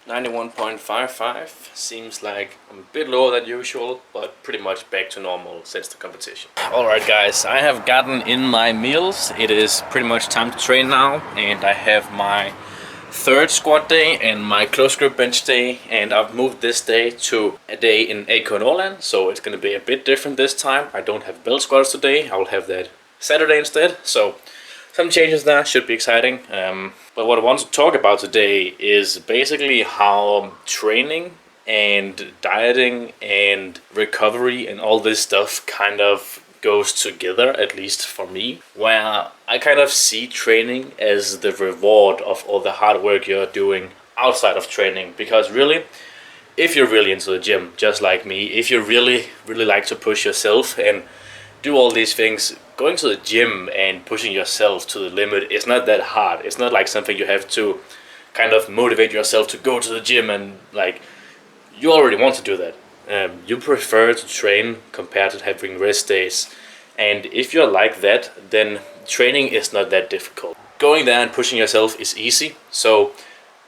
91.55 seems like I'm a bit lower than usual, but pretty much back to normal since the competition. Alright guys, I have gotten in my meals. It is pretty much time to train now, and I have my third squat day and my close grip bench day, and I've moved this day to a day in AK Norland, so it's going to be a bit different this time. I don't have belt squats today, I will have that Saturday instead, so some changes there, should be exciting. But what I want to talk about today is basically how training and dieting and recovery and all this stuff kind of goes together, at least for me, where I kind of see training as the reward of all the hard work you're doing outside of training. Because really, if you're really into the gym, just like me, if you really like to push yourself and do all these things, going to the gym and pushing yourself to the limit is not that hard. It's not like something you have to kind of motivate yourself to go to the gym, and like, you already want to do that. You prefer to train compared to having rest days, and if you're like that, then training is not that difficult. Going there and pushing yourself is easy. So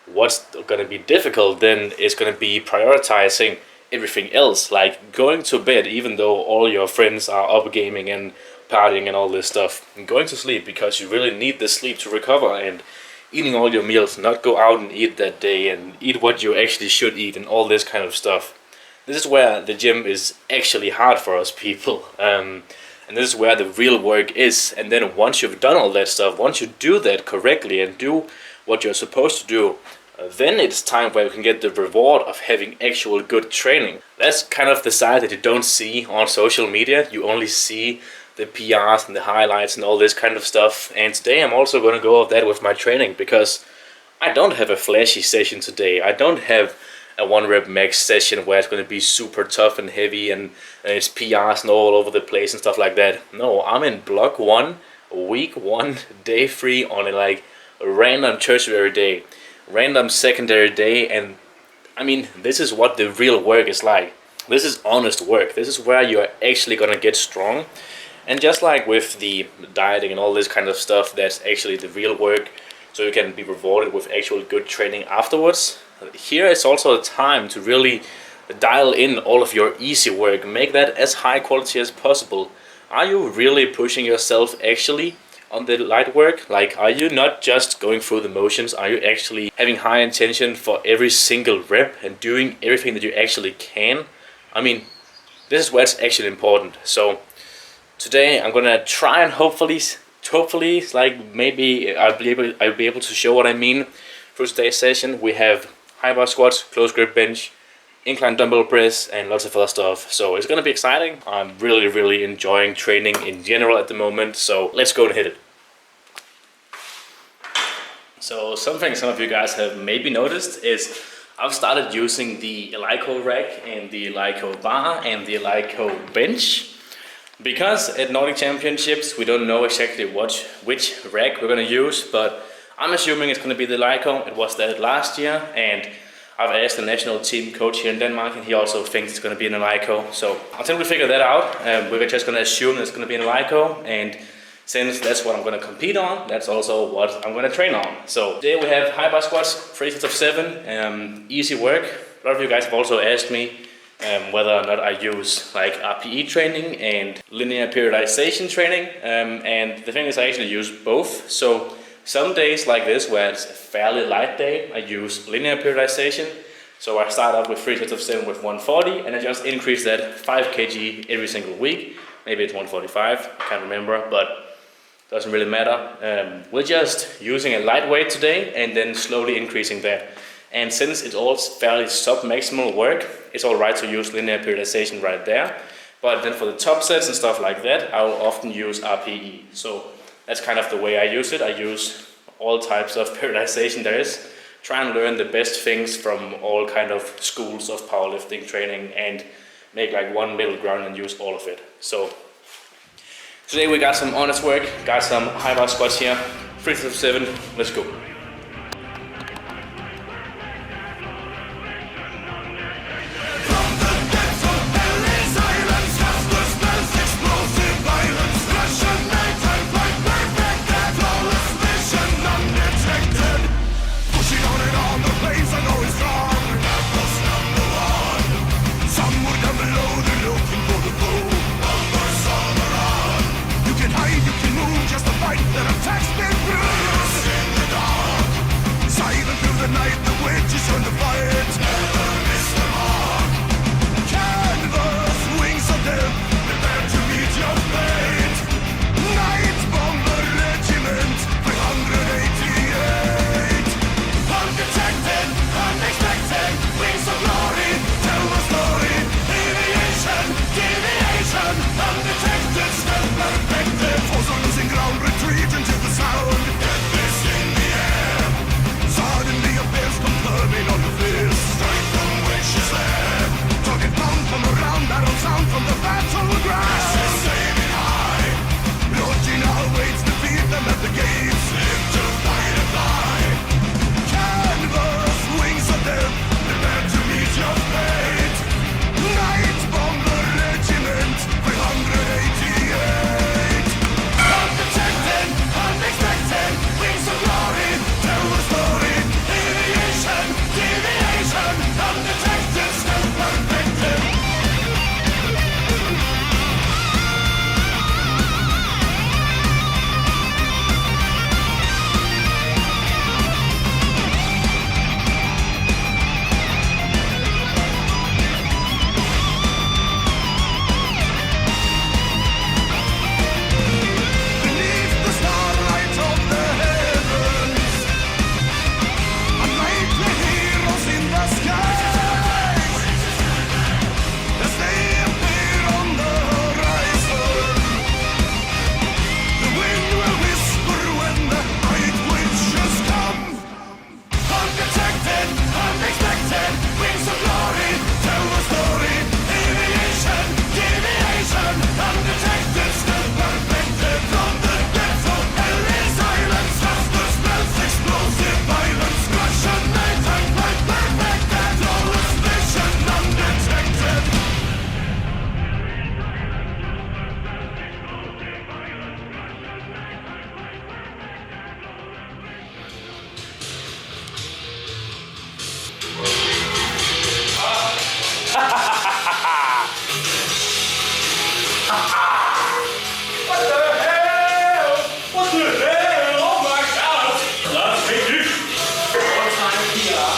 what's going to be difficult then is going to be prioritizing everything else, like going to bed even though all your friends are up gaming and partying and all this stuff, and going to sleep because you really need the sleep to recover, and eating all your meals, not go out and eat that day and eat what you actually should eat and all this kind of stuff. This is where the gym is actually hard for us people, and this is where the real work is. And then once you've done all that stuff, once you do that correctly and do what you're supposed to do, then it's time where you can get the reward of having actual good training. That's kind of the side that you don't see on social media. You only see the PRs and the highlights and all this kind of stuff. And today I'm also going to go over that with my training, because I don't have a flashy session today. I don't have a 1 rep max session where it's going to be super tough and heavy and it's PRs and all over the place and stuff like that. No, I'm in block 1, week 1, day 3 on a random tertiary day, random secondary day. And I mean, this is what the real work is like. This is honest work. This is where you're actually going to get strong. And just like with the dieting and all this kind of stuff, that's actually the real work, so you can be rewarded with actual good training afterwards. Here is also a time to really dial in all of your easy work, make that as high quality as possible. Are you really pushing yourself actually on the light work? Like, are you not just going through the motions? Are you actually having high intention for every single rep and doing everything that you actually can? I mean, this is where it's actually important. So today I'm gonna try and hopefully, like, maybe I'll be able to show what I mean through today's session. We have high bar squats, close grip bench, incline dumbbell press, and lots of other stuff. So it's gonna be exciting. I'm really enjoying training in general at the moment. So let's go and hit it. So something some of you guys have maybe noticed is I've started using the Elico rack and the Elico bar and the Elico bench, because at Nordic Championships we don't know exactly which rack we're going to use, but I'm assuming it's going to be the Elico. It was that last year, and I've asked the national team coach here in Denmark, and he also thinks it's going to be an Elico. So until we figure that out, we're just going to assume it's going to be an Elico, and since that's what I'm going to compete on, that's also what I'm going to train on. So today we have high bar squats, 3 sets of 7, easy work. A lot of you guys have also asked me whether or not I use like RPE training and linear periodization training, and the thing is I actually use both. So some days like this, where it's a fairly light day, I use linear periodization. So I start out with 3 sets of 7 with 140, and I just increase that 5 kg every single week. Maybe it's 145, I can't remember, but doesn't really matter. We're just using a light weight today and then slowly increasing that. And since it's all fairly sub-maximal work, it's alright to use linear periodization right there. But then for the top sets and stuff like that, I will often use RPE. So that's kind of the way I use it. I use all types of periodization there is. Try and learn the best things from all kind of schools of powerlifting training and make like one middle ground and use all of it. So today we got some honest work, got some high bar squats here, 3 sets of 7, let's go. Pushing on and on, the flames are going strong. the night, the witches on the fight. Never miss the mark. Canvas, wings of death, prepare to meet your fate. Night Bomber Regiment 588. Undetected, unexpected, wings of glory, tell the story. Aviation, deviation, undetected, stealth perfected. Force on losing ground, retreat into the sound. Get this in the air. Suddenly appears confirming all the fears. Straight from wishes there. Target bound from around, battle sound from the battleground. This is aiming high. Lodging awaits, defeat them at the gates. Live to fight and fly. Canvas, wings of death, prepare to meet your fate. Night Bomber Regiment 588. Undetected, unexpected, wings of glory, tell the story. Aviation, deviation, undetected, stealth perfected. Beneath the starlight of the heavens, unlikely heroes in the skies, as they appear on the horizon. The wind will whisper when the night witches come. Undetected, unexpected, wings of glory, tell the story. Aviation, deviation, undetected, stealth perfected. From the depths of endless silence, faster spells, explosive violence, crush and nighttime light perfected. Flawless vision, undetected. What the hell? What the hell? Oh my god! Let's take it! What time here?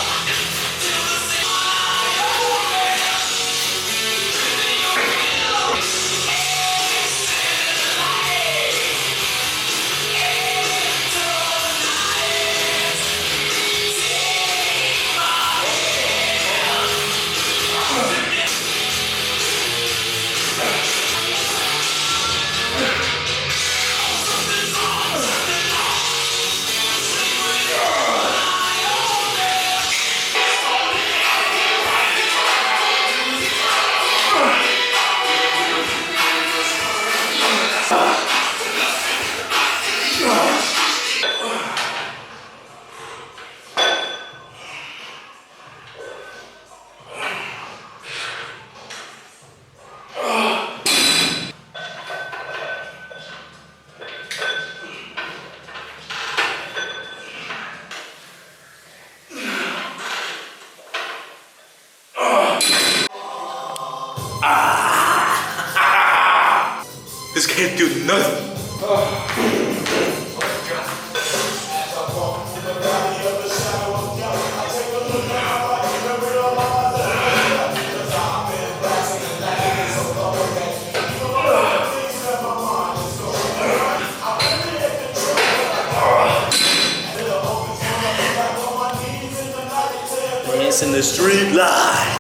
This can't do nothing. Dance in the street light.